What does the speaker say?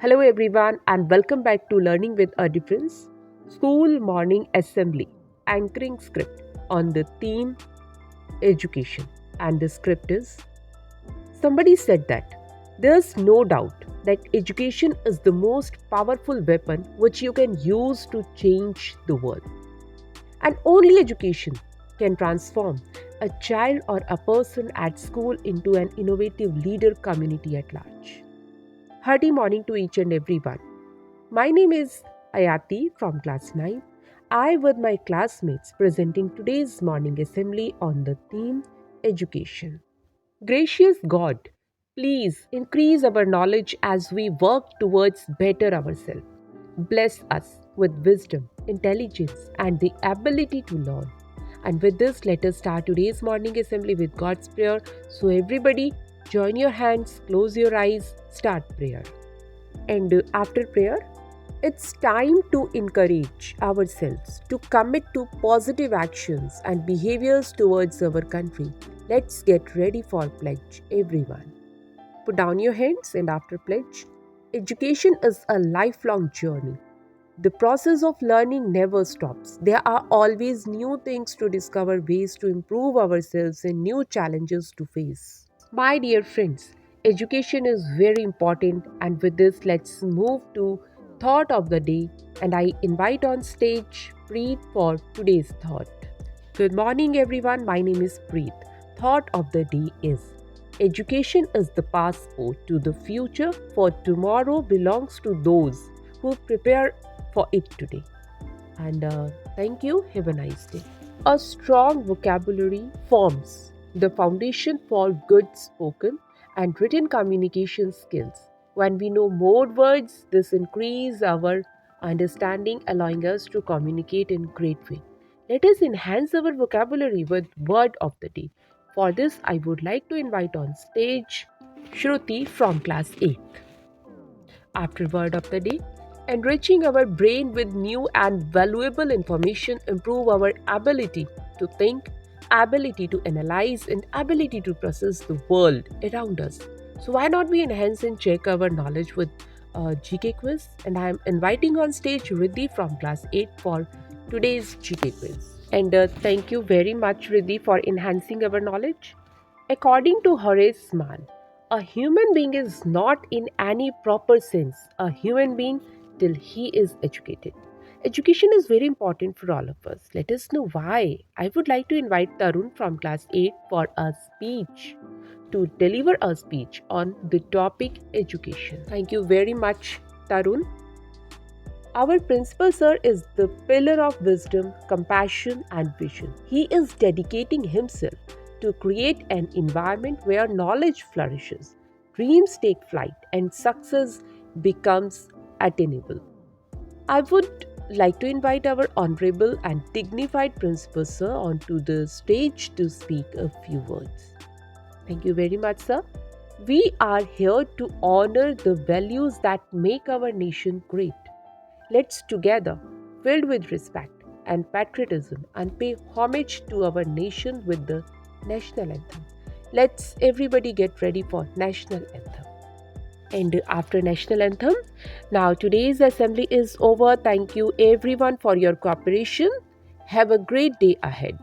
Hello, everyone, and welcome back to Learning with a Difference School Morning Assembly anchoring script on the theme education. And the script is somebody said that there's no doubt that education is the most powerful weapon which you can use to change the world. And only education can transform a child or a person at school into an innovative leader community at large. Hearty morning to each and everyone. My name is Ayati from class 9. I with my classmates presenting today's morning assembly on the theme education. Gracious God, please increase our knowledge as we work towards better ourselves. Bless us with wisdom, intelligence and the ability to learn. And with this, let us start today's morning assembly with God's prayer. So everybody, join your hands, close your eyes, start prayer. And after prayer, it's time to encourage ourselves to commit to positive actions and behaviors towards our country. Let's get ready for pledge, everyone. Put down your hands and after pledge. Education is a lifelong journey. The process of learning never stops. There are always new things to discover, ways to improve ourselves, and new challenges to face. My dear friends, education is very important, and with this, let's move to thought of the day. And I invite on stage Preet for today's thought. Good morning, everyone. My name is Preet. Thought of the day is education is the passport to the future, for tomorrow belongs to those who prepare for it today. And thank you. Have a nice day. A strong vocabulary forms the foundation for good spoken and written communication skills. When we know more words, this increases our understanding, allowing us to communicate in great way. Let us enhance our vocabulary with word of the day. For this, I would like to invite on stage Shruti from class 8. After word of the day, enriching our brain with new and valuable information improve our ability to think, ability to analyze and ability to process the world around us. So why not we enhance and check our knowledge with GK quiz? And I am inviting on stage Riddhi from class 8 for today's GK quiz. And thank you very much, Riddhi, for enhancing our knowledge. According to Horace Mann, a human being is not in any proper sense a human being till he is educated. Education is very important for all of us. Let us know why. I would like to invite Tarun from class 8 for a speech to deliver a speech on the topic education. Thank you very much, Tarun. Our principal sir is the pillar of wisdom, compassion, and vision. He is dedicating himself to create an environment where knowledge flourishes, dreams take flight, and success becomes attainable. I would like to invite our honorable and dignified principal sir onto the stage to speak a few words. Thank you very much, sir. We are here to honor the values that make our nation great. Let's together, filled with respect and patriotism, and pay homage to our nation with the national anthem. Let's everybody get ready for national anthem. And after national anthem, now today's assembly is over. Thank you everyone for your cooperation. Have a great day ahead.